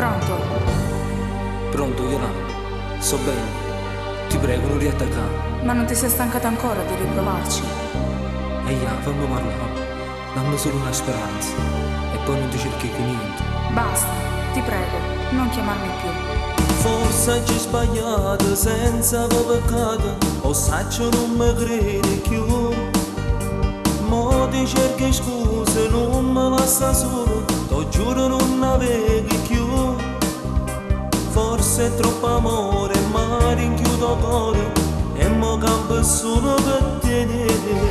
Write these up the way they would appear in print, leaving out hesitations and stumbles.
Pronto? Pronto, Yolanda? Sto bene. Ti prego, non riattaccare. Ma non ti sei stancata ancora di riprovarci? Eia, fammi parlare. Dammi solo una speranza. E poi non ti cerchi più niente. Basta, ti prego, non chiamarmi più. Forse ci sbagliato senza aver peccato, o saccio non mi credi più. Mo ti cerchi scuse, non mi lascia solo, ti giuro non avevi più. Forse è troppo amore, ma rinchiudo cuore e mo campo solo per te.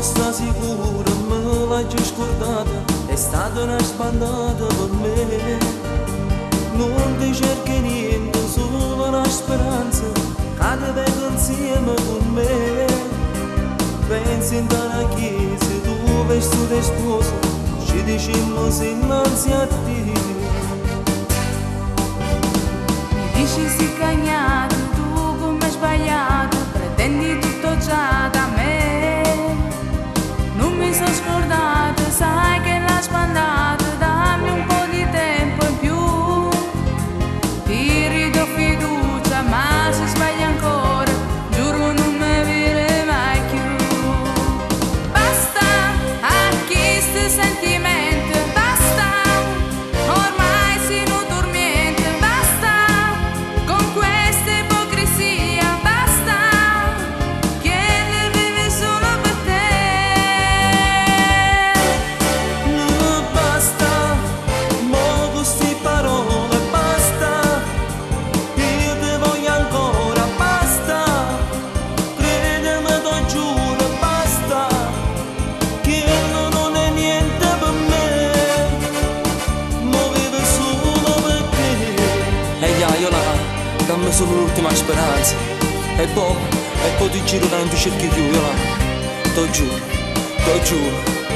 Sta sicura, me l'hai già scordata, è stata una spandata per me. Non ti cerchi niente, solo una speranza, che ti venga insieme con me. Pensi in una chiesa, tu vestito di sposa, ci diciamo innanzi a te. Mi dici sei cagnato, tu come hai sbagliato, pretendi tutto già da me. Mi sono scordata, sai che l'ha spandata, dammi un po' di tempo in più. Ti ridò fiducia, ma se sbagli ancora, giuro non mi viene mai più. Basta, a chi sti sentimenti, basta, ormai si non dormiente, basta, con questa ipocrisia, basta, che ne vive solo per te. Dammi solo l'ultima speranza. E poi ti giuro che non ti cerchi più, Yolanda. T'ho giuro, t'ho giuro.